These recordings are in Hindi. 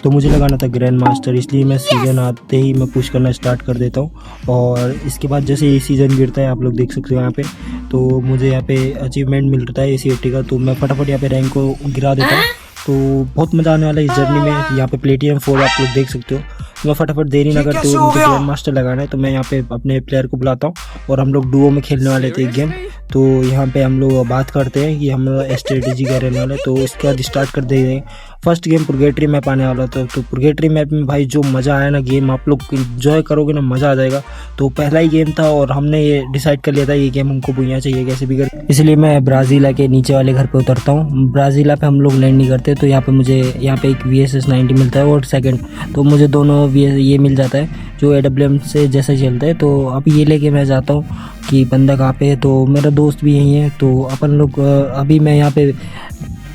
तो मुझे लगाना था ग्रैंड मास्टर, इसलिए मैं सीज़न आते ही मैं पुश करना स्टार्ट कर देता हूँ। और इसके बाद जैसे ये सीज़न गिरता है, आप लोग देख सकते हो यहाँ पे, तो मुझे यहाँ पे अचीवमेंट मिलता है AC80 का। तो मैं फटाफट यहाँ पे रैंक को गिरा देता हूँ। तो बहुत मज़ा आने वाला है इस जर्नी में। यहाँ पे प्लेटिनम 4 आप लोग देख सकते हो। तो मैं फटाफट देरी ना करते हुए, मुझे ग्रैंड मास्टर लगाना है। तो मैं यहाँ पे अपने प्लेयर को बुलाता हूँ और हम लोग डुओ में खेलने वाले थे एक गेम। तो यहाँ पे हम लोग बात करते हैं कि हम स्ट्रेटेजी क्या रहने वाला है। तो उसके बाद स्टार्ट कर दे रहे हैं। फर्स्ट गेम पुर्गेटरी मैप आने वाला था। तो पुर्गेटरी मैप में भाई जो मज़ा आया ना, गेम आप लोग इन्जॉय करोगे ना, मज़ा आ जाएगा। तो पहला ही गेम था और हमने ये डिसाइड कर लिया था ये गेम हमको बुझना चाहिए कैसे भी कर। इसलिए मैं ब्राज़ीला के नीचे वाले घर पे उतरता हूँ। ब्राज़ीला पे हम लोग लैंड नहीं करते। तो यहाँ पे मुझे यहाँ पे एक VSS 90 मिलता है और सेकंड, तो मुझे दोनों ये मिल जाता है जो AWM से जैसा चलता है। तो अब ये लेके मैं जाता हूँ कि बंदा कहाँ पे है। तो मेरा दोस्त भी यहीं है। तो अपन लोग अभी मैं यहाँ पे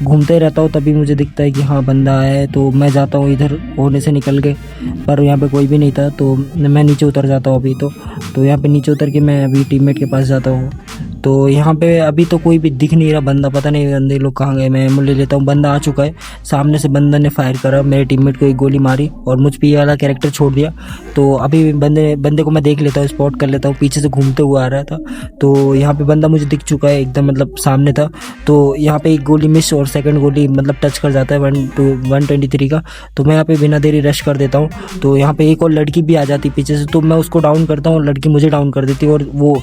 घूमते रहता हूँ, तभी मुझे दिखता है कि हाँ बंदा है। तो मैं जाता हूँ इधर कोने से निकल के, पर यहाँ पे कोई भी नहीं था। तो मैं नीचे उतर जाता हूँ अभी। तो यहाँ पे नीचे उतर के मैं अभी टीममेट के पास जाता हूँ। तो यहाँ पे अभी तो कोई भी दिख नहीं रहा बंदा, पता नहीं बंदे लोग कहाँ गए। मैं एमो ले लेता हूँ। बंदा आ चुका है। सामने से बंदा ने फायर करा, मेरे टीममेट को एक गोली मारी और मुझ पे ये वाला कैरेक्टर छोड़ दिया। तो अभी बंदे को मैं देख लेता हूँ, स्पॉट कर लेता हूँ। पीछे से घूमते हुए आ रहा था। तो यहाँ पे बंदा मुझे दिख चुका है एकदम, मतलब सामने था। तो यहाँ पे एक गोली मिस और सेकंड गोली मतलब टच कर जाता है 123 का। तो मैं यहाँ पे बिना देरी रश कर देता हूँ। तो यहाँ पे एक और लड़की भी आ जाती पीछे से, तो मैं उसको डाउन करता हूँ और लड़की मुझे डाउन कर देती है। और वो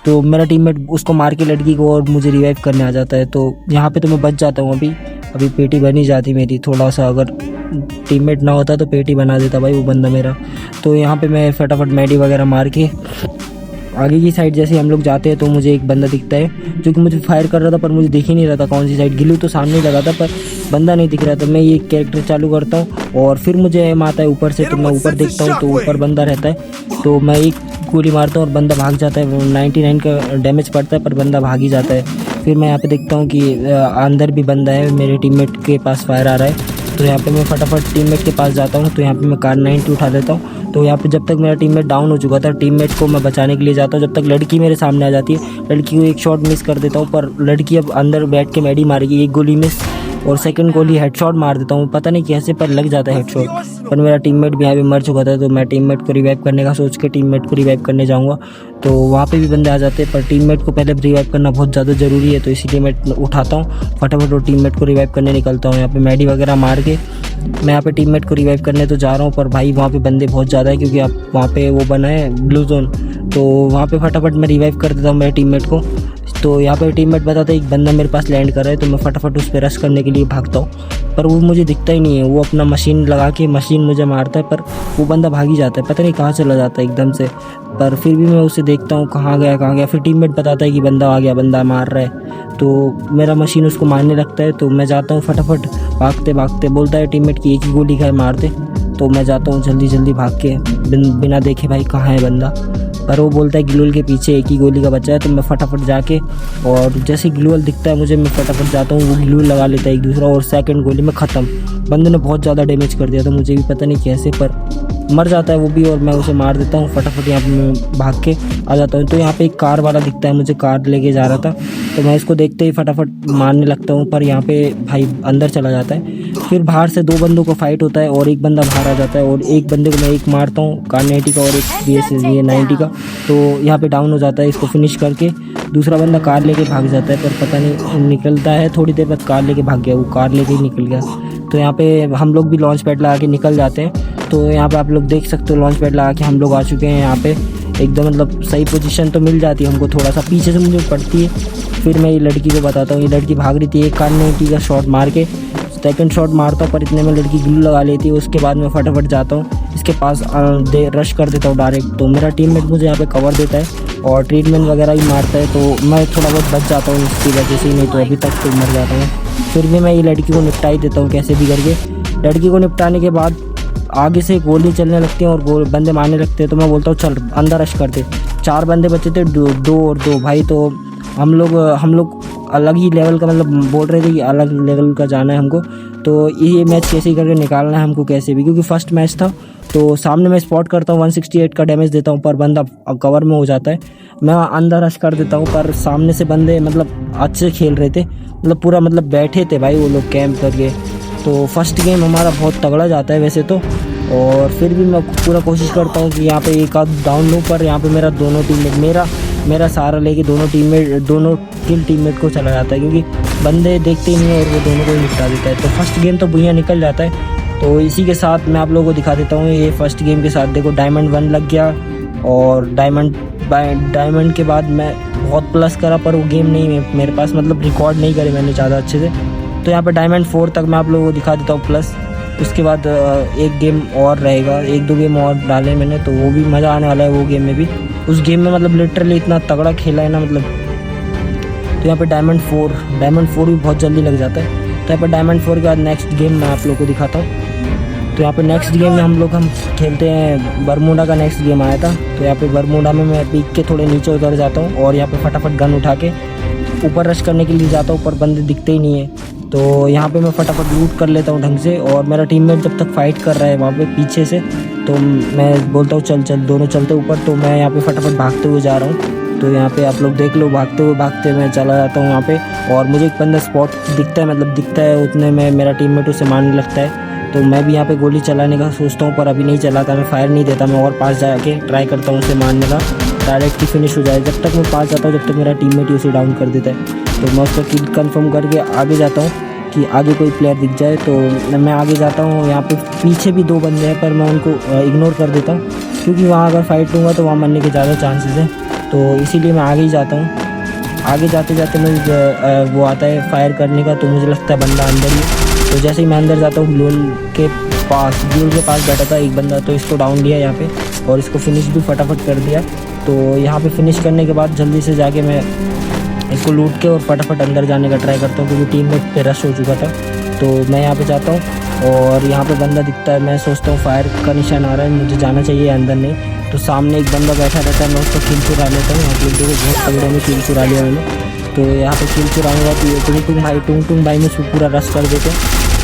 तो मेरा टीममेट उसको मार के लड़की को और मुझे रिवाइव करने आ जाता है। तो यहाँ पे तो मैं बच जाता हूँ। अभी पेटी बनी जाती मेरी। थोड़ा सा अगर टीममेट ना होता तो पेटी बना देता भाई वो बंदा मेरा। तो यहाँ पे मैं फटाफट मेडी वगैरह मार के आगे की साइड जैसे हम लोग जाते हैं, तो मुझे एक बंदा दिखता है जो कि मुझे फायर कर रहा था, पर मुझे दिख ही नहीं रहा था कौन सी साइड। गिलू तो सामने ही लगा था पर बंदा नहीं दिख रहा था। मैं ये कैरेक्टर चालू करता हूँ और फिर मुझे एम आता है ऊपर से। तो मैं ऊपर देखता हूँ तो ऊपर बंदा रहता है। तो मैं एक गोली मारता हूँ और बंदा भाग जाता है। 99 का डैमेज पड़ता है पर बंदा भाग ही जाता है। फिर मैं यहाँ पे देखता हूँ कि अंदर भी बंदा है, मेरे टीममेट के पास फायर आ रहा है। तो यहाँ पे मैं फटाफट टीममेट के पास जाता हूँ। तो यहाँ पे मैं कार 92 उठा लेता हूँ। तो यहाँ पे जब तक मेरा टीममेट डाउन हो चुका था, टीममेट को मैं बचाने के लिए जाता हूँ। जब तक लड़की मेरे सामने आ जाती है, लड़की को एक शॉट मिस कर देता हूँ, पर लड़की अब अंदर बैठ के मेडी मारेगी। एक गोली मिस और सेकंड गोली हेडशॉट मार देता हूँ, पता नहीं कैसे पर लग जाता है हेडशॉट। पर मेरा टीममेट भी यहाँ पे मर चुका था। तो मैं टीममेट को रिवाइव करने का सोच के टीममेट को रिवाइव करने जाऊँगा। तो वहाँ पे भी बंदे आ जाते हैं, पर टीममेट को पहले रिवाइव करना बहुत ज़्यादा ज़रूरी है। तो इसीलिए मैं उठाता हूँ फटाफट और टीममेट को रिवाइव करने निकलता हूँ। यहाँ पे मेडी वगैरह मार के मैं यहाँ पे टीममेट को रिवाइव करने तो जा रहा हूँ, पर भाई वहाँ पे बंदे बहुत ज़्यादा है क्योंकि आप वहाँ पे वो बना है ब्लू जोन। तो वहाँ पे फटाफट मैं रिवाइव कर देता हूँ मेरे टीममेट को। तो यहाँ पे टीममेट बताता है एक बंदा मेरे पास लैंड कर रहा है। तो मैं फटाफट उस पर रश करने के लिए भागता हूँ, पर वो मुझे दिखता ही नहीं है। वो अपना मशीन लगा के मशीन मुझे मारता है, पर वो बंदा भाग ही जाता है, पता नहीं कहाँ चला जाता है एकदम से। पर फिर भी मैं उसे देखता हूँ कहाँ गया। फिर टीममेट बताता है कि बंदा आ गया, बंदा मार रहा है। तो मेरा मशीन उसको मारने लगता है। तो मैं जाता हूँ फटाफट भागते भागते, बोलता है टीममेट की एक ही गोली खाए मारते। तो मैं जाता हूँ जल्दी भाग के बिना देखे भाई कहाँ है बंदा। पर वो बोलता है ग्लूअल के पीछे एक ही गोली का बचा है। तो मैं फटाफट जाके और जैसे ग्लूअल दिखता है मुझे, मैं फटाफट जाता हूँ, वो ग्लूअल लगा लेता है एक दूसरा और सेकंड गोली में ख़त्म। बंदे ने बहुत ज़्यादा डैमेज कर दिया था, मुझे भी पता नहीं कैसे, पर मर जाता है वो भी और मैं उसे मार देता हूँ। फटाफट यहाँ पे मैं भाग के आ जाता हूँ। तो यहाँ पे एक कार वाला दिखता है, मुझे कार लेके जा रहा था। तो मैं इसको देखते ही फटाफट मारने लगता हूँ, पर यहाँ पे भाई अंदर चला जाता है। फिर बाहर से दो बंदों को फाइट होता है और एक बंदा बाहर आ जाता है और एक बंदे को मैं एक मारता हूँ कार 90 का और एक VSS 90 का। तो यहाँ पे डाउन हो जाता है। इसको फिनिश करके दूसरा बंदा कार लेके भाग जाता है, पर पता नहीं निकलता है थोड़ी देर बाद कार लेके भाग गया, वो कार लेके ही निकल गया। तो यहाँ पे हम लोग भी लॉन्च पैड लगा के निकल जाते हैं। तो यहाँ पे आप लोग देख सकते हो लॉन्च पैड लगा के हम लोग आ चुके हैं। यहाँ पे एकदम मतलब सही पोजीशन तो मिल जाती है हमको, थोड़ा सा पीछे से मुझे पड़ती है। फिर मैं ये लड़की को बताता हूँ, ये लड़की भाग रही थी, एक कार 90 का शॉट मार के सेकंड शॉट मारता हूँ, पर इतने में लड़की ग्लू लगा लेती है। उसके बाद मैं फटाफट जाता हूँ इसके पास रश कर देता हूँ डायरेक्ट। तो मेरा टीममेट मुझे यहाँ पे कवर देता है और ट्रीटमेंट वगैरह भी मारता है। तो मैं थोड़ा बहुत बच जाता हूँ इसकी वजह से, नहीं तो अभी तक तो मर जाता हूँ। फिर भी मैं ये लड़की को निपटा ही देता हूँ कैसे भी करके। लड़की को निपटाने के बाद आगे से गोली चलने लगती हैं और बंदे मारने लगते हैं। तो मैं बोलता हूँ चल अंदर रश करते। 4 बंदे बचे थे, 2 और 2 भाई। तो हम लोग अलग ही लेवल का मतलब बोल रहे थे कि अलग लेवल का जाना है हमको। तो ये मैच कैसे ही करके निकालना है हमको कैसे भी, क्योंकि फर्स्ट मैच था। तो सामने मैं स्पॉट करता हूँ, 168 का डैमेज देता हूँ, पर बंदा कवर में हो जाता है। मैं अंदर रश कर देता हूँ, पर सामने से बंदे मतलब अच्छे खेल रहे थे, मतलब पूरा मतलब बैठे थे भाई वो लोग कैंप करके। तो फर्स्ट गेम हमारा बहुत तगड़ा जाता है वैसे तो, और फिर भी मैं पूरा कोशिश करता हूँ कि यहाँ पे एक आध डाउन लूँ, पर यहाँ पे मेरा दोनों टीममेट मेरा सहारा लेके दोनों किल टीममेट को चला जाता है, क्योंकि बंदे देखते ही नहीं है और वो दोनों को ही निपटा देता है। तो फर्स्ट गेम तो भुइयाँ निकल जाता है। तो इसी के साथ मैं आप लोगों को दिखा देता हूँ, ये फर्स्ट गेम के साथ देखो डायमंड 1 लग गया, और डायमंड के बाद मैं बहुत प्लस करा, पर वो गेम नहीं मेरे पास, मतलब रिकॉर्ड नहीं करे मैंने ज़्यादा अच्छे से। तो यहाँ पे डायमंड 4 तक मैं आप लोगों को दिखा देता हूँ प्लस। उसके बाद एक गेम और रहेगा, 1-2 गेम और डाले मैंने, तो वो भी मज़ा आने वाला है वो गेम में भी। उस गेम में मतलब लिटरली इतना तगड़ा खेला है ना, मतलब। तो यहाँ पे डायमंड 4 भी बहुत जल्दी लग जाता है। तो यहाँ पे डायमंड 4 के बाद नेक्स्ट गेम मैं आप लोगों को दिखाता हूँ। तो यहाँ पे नेक्स्ट गेम में हम खेलते हैं, बरमूडा का नेक्स्ट गेम आया था। तो यहाँ पे बरमूडा में मैं पीक के थोड़े नीचे उतर जाता हूँ, और यहाँ पे फटाफट गन उठा के ऊपर रश करने के लिए जाता हूँ, पर बंदे दिखते ही नहीं है। तो यहाँ पे मैं फटाफट लूट कर लेता हूँ ढंग से, और मेरा टीममेट जब तक फाइट कर रहा है वहाँ पे पीछे से, तो मैं बोलता हूँ चल दोनों चलते ऊपर। तो मैं यहाँ पे फटाफट भागते हुए जा रहा हूँ। तो यहाँ पे आप लोग देख लो, भागते हुए मैं चला जाता हूँ वहाँ पे, और मुझे एक बंदा स्पॉट दिखता है, उतने में मेरा टीममेट उसे मारने लगता है। तो मैं भी यहाँ पे गोली चलाने का सोचता हूँ, पर अभी नहीं चलाता, मैं फायर नहीं देता, मैं और पास जाके ट्राई करता हूँ उसे मारने का, डायरेक्ट ही फिनिश हो जाए। जब तक मैं पास जाता हूँ, जब तक मेरा टीममेट ही उसे डाउन कर देता है। तो मैं उसका किल कंफर्म करके आगे जाता हूँ कि आगे कोई प्लेयर दिख जाए। तो मैं आगे जाता हूँ, यहाँ पे पीछे भी 2 बंदे हैं, पर मैं उनको इग्नोर कर देता हूँ, क्योंकि वहाँ अगर फाइट लूँगा तो वहाँ मरने के ज़्यादा चांसेस हैं। तो इसीलिए मैं आगे ही जाता हूँ। आगे जाते जाते मुझे वो आता है फायर करने का, तो मुझे लगता है बंदा अंदर ही। तो जैसे ही मैं अंदर जाता हूँ, ग्लोल के पास बैठा था एक बंदा, तो इसको डाउन लिया यहाँ पे, और इसको फिनिश भी फटाफट कर दिया। तो यहाँ पे फिनिश करने के बाद जल्दी से जाके मैं इसको लूट के और फटाफट अंदर जाने का ट्राई करता हूँ, क्योंकि टीममेट पे रश हो चुका था। तो मैं यहाँ पे जाता हूँ, और यहाँ पे बंदा दिखता है, मैं सोचता हूँ फायर का निशान आ रहा है, मुझे जाना चाहिए अंदर नहीं। तो सामने एक बंदा बैठा रहता है, मैं उसको किल चुरा लेता हूँ। यहाँ पे देखो बहुत तगड़े में किल चुरा लिया मैंने। तो यहाँ पे किल चुराने का टुंग भाई में पूरा रश कर देते,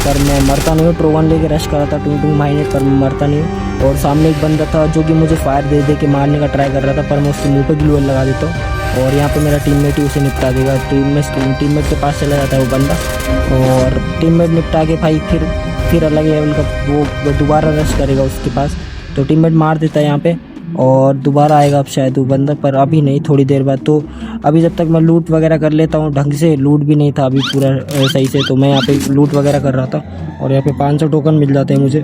पर मैं मरता नहीं हूँ। ट्रोवन लेके रश करा था टुंग भाई ने, पर मैं मरता नहीं हूँ। और सामने एक बंदा था जो कि मुझे फायर दे के मारने का ट्राई कर रहा था, पर मैं उसके मुँह पे ग्लूअल लगा देता हूँ, और यहाँ पे मेरा टीममेट ही उसे निपटा देगा। टीममेट के पास चला जाता है वो बंदा, और टीममेट निपटा के भाई फिर अलग लेवल का वो दोबारा रश करेगा उसके पास। तो टीममेट मार देता है यहाँ पे, और दोबारा आएगा अब शायद वो बंदा, पर अभी नहीं, थोड़ी देर बाद। तो अभी जब तक मैं लूट वगैरह कर लेता हूँ ढंग से, लूट भी नहीं था अभी पूरा सही से, तो मैं यहाँ पे लूट वगैरह कर रहा था, और यहाँ पे 500 टोकन मिल जाते हैं मुझे।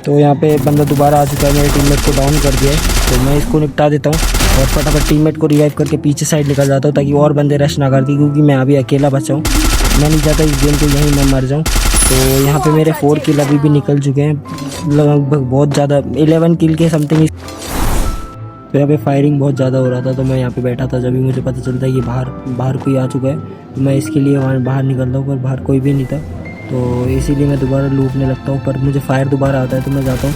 तो यहाँ पे बंदा दोबारा आ चुका है, मेरे टीममेट को डाउन कर दिया है। तो मैं इसको निपटा देता हूँ, और फटाफट टीममेट को रिवाइव करके पीछे साइड निकल जाता हूँ, ताकि और बंदे रश ना कर दी, क्योंकि मैं अभी अकेला बचा हूँ। मैं नहीं चाहता इस गेम को यहीं मैं मर जाऊँ। तो यहाँ पे मेरे 4 किल अभी भी निकल चुके हैं, लगभग बहुत ज़्यादा 11 किल के समथिंग। तो यहाँ पे फायरिंग बहुत ज़्यादा हो रहा था, तो मैं यहाँ पे बैठा था। जब भी मुझे पता चलता है कि बाहर कोई आ चुका है, तो मैं इसके लिए वहाँ बाहर निकलता हूँ, पर बाहर कोई भी नहीं था। तो इसीलिए मैं दोबारा लूटने लगता हूँ, पर मुझे फायर दोबारा आता है, तो मैं जाता हूँ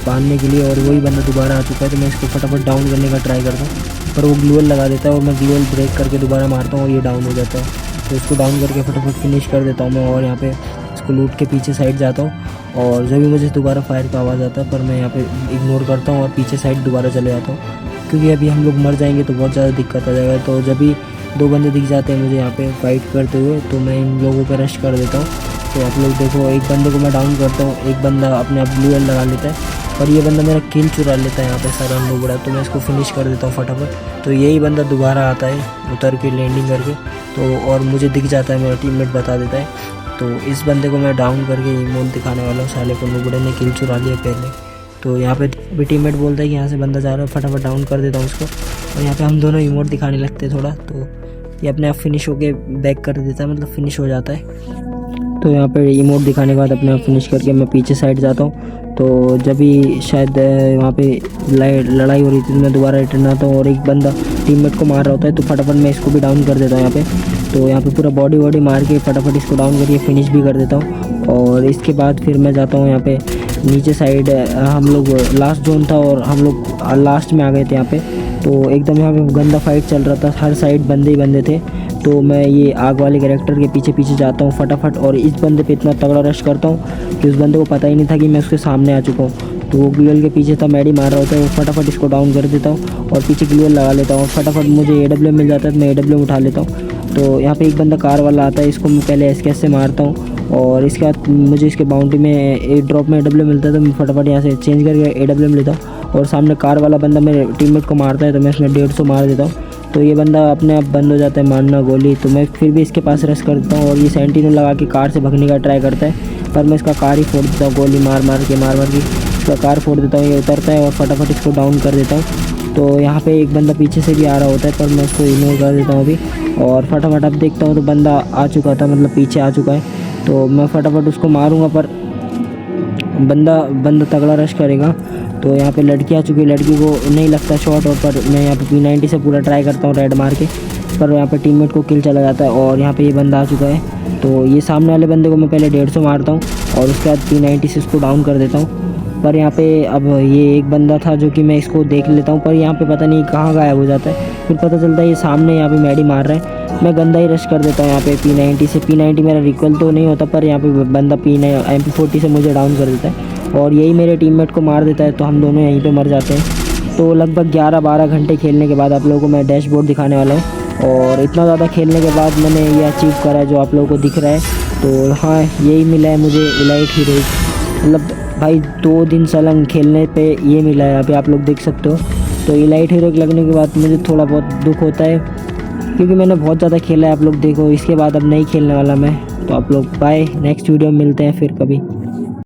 बांधने के लिए, और वही बंदा दोबारा आ चुका है। तो मैं इसको फटाफट डाउन करने का ट्राई करता हूँ, पर वो ग्लूअल लगा देता है, और मैं ग्लूअल ब्रेक करके दोबारा मारता हूँ, और ये डाउन हो जाता है। तो इसको डाउन करके फटाफट फिनिश कर देता हूँ मैं, और यहाँ पे इसको लूट के पीछे साइड जाता हूँ। और जब भी मुझे दोबारा फायर का आवाज़ आता है, पर मैं यहाँ पे इग्नोर करता हूँ और पीछे साइड दोबारा चले जाता हूँ, क्योंकि अभी हम लोग मर जाएंगे तो बहुत ज़्यादा दिक्कत आ जाएगा। तो जब भी 2 बंदे दिख जाते हैं मुझे यहाँ पे फाइट करते हुए, तो मैं इन लोगों पे रश कर देता हूँ। तो आप लोग देखो, एक बंदे को मैं डाउन करता हूँ, एक बंदा अपने आप ग्लूअल लगा लेता है, और ये बंदा मेरा किल चुरा लेता है यहाँ पे सारा लोबड़ा। तो मैं इसको फिनिश कर देता हूँ फटाफट। तो यही बंदा दोबारा आता है उतर के लैंडिंग करके, तो और मुझे दिख जाता है, मेरा टीममेट बता देता है। तो इस बंदे को मैं डाउन करके इमोट दिखाने वाला हूँ, साले को लोबड़े ने किल चुरा लिया पहले। तो यहाँ पे भी टीममेट बोलता है कि यहाँ से बंदा जा रहा है, फटाफट डाउन कर देता हूँ उसको, और यहाँ पे हम दोनों इमोट दिखाने लगते हैं थोड़ा। तो ये अपने आप फिनिश होके बैक कर देता है, मतलब फिनिश हो जाता है। तो यहाँ पे इमोट दिखाने के बाद अपने आप फिनिश करके मैं पीछे साइड जाता हूँ। तो जब भी शायद वहाँ पे लड़ाई हो रही थी, तो मैं दोबारा रिटर्न आता हूँ, और एक बंदा टीममेट को मार रहा होता है, तो फटाफट मैं इसको भी डाउन कर देता हूँ यहाँ पे। तो यहाँ पे पूरा बॉडी मार के फटाफट इसको डाउन करके फिनिश भी कर देता हूँ। और इसके बाद फिर मैं जाता हूँ यहाँ पे नीचे साइड। हम लोग लास्ट जोन था, और हम लोग लास्ट में आ गए थे यहाँ पे। तो एकदम यहाँ पे गंदा फाइट चल रहा था, हर साइड बंदे ही बंदे थे। तो मैं ये आग वाले कैरेक्टर के पीछे पीछे जाता हूँ फटाफट, और इस बंदे पे इतना तगड़ा रश करता हूँ कि उस बंदे को पता ही नहीं था कि मैं उसके सामने आ चुका हूँ। तो वो ग्लूअल के पीछे था, मैडी मार रहा होता है, वो फटाफट इसको डाउन कर देता हूँ, और पीछे ग्लूअल लगा लेता हूँ। फटाफट मुझे AWM मिल जाता है, तो मैं AWM उठा लेता हूँ। तो यहाँ पे एक बंदा कार वाला आता है, इसको मैं पहले SKS से मारता हूँ, और इसके बाद मुझे इसके बाउंड्री में ए ड्रॉप में AWM मिलता है, तो मैं फटाफट यहाँ से चेंज करके AWM लेता हूँ। और सामने कार वाला बंदा मेरे टीममेट को मारता है, तो मैं इसमें 150 मार देता हूँ। तो ये बंदा अपने आप बंद हो जाता है मारना गोली। तो मैं फिर भी इसके पास रश कर देता हूँ और ये सेंटिनल लगा के कार से भगने का ट्राई करता है, पर मैं इसका कार ही फोड़ देता हूँ गोली मार मार के इसका कार फोड़ देता हूँ। ये उतरता है और फटाफट इसको डाउन कर देता हूँ। तो यहाँ पे एक बंदा पीछे से भी आ रहा होता है, पर मैं उसको इग्नोर कर देता हूँ अभी। और फटाफट अब देखता हूँ तो बंदा आ चुका था, मतलब पीछे आ चुका है। तो मैं फटाफट उसको मारूँगा, पर बंदा तगड़ा रश करेगा। तो यहाँ पे लड़की आ चुकी है, लड़की को नहीं लगता शॉट, और पर मैं यहाँ पे P90 से पूरा ट्राई करता हूँ रेड मार के, पर यहाँ पे टीममेट को किल चला जाता है। और यहाँ पे ये बंदा आ चुका है, तो ये सामने वाले बंदे को मैं पहले 150 मारता हूँ और उसके बाद P90 से इसको डाउन कर देता हूँ। पर यहाँ पे अब ये एक बंदा था जो कि मैं इसको देख लेता हूँ, पर यहाँ पे पता नहीं कहाँ गायब हो जाता है। फिर पता चलता है ये सामने यहाँ पे मैडी मार रहा है। मैं गंदा ही रश कर देता हूँ यहाँ पे P90 से। P90 मेरा रिकॉल तो नहीं होता, पर यहाँ पे बंदा MP40 से मुझे डाउन कर देता है और यही मेरे टीममेट को मार देता है। तो हम दोनों यहीं पे मर जाते हैं। तो लगभग 11-12 घंटे खेलने के बाद आप लोगों को मैं डैशबोर्ड दिखाने वाला हूँ, और इतना ज़्यादा खेलने के बाद मैंने ये अचीव करा है जो आप लोगों को दिख रहा है। तो हाँ, यही मिला है मुझे इलाइट हीरोइक। मतलब भाई 2 दिन सलंग खेलने पे ये मिला है, यहाँ पे आप लोग देख सकते हो। तो इलाइट हीरोइक लगने के बाद मुझे थोड़ा बहुत दुख होता है, क्योंकि मैंने बहुत ज़्यादा खेला है। आप लोग देखो, इसके बाद अब नहीं खेलने वाला मैं। तो आप लोग बाय, नेक्स्ट वीडियो में मिलते हैं फिर कभी।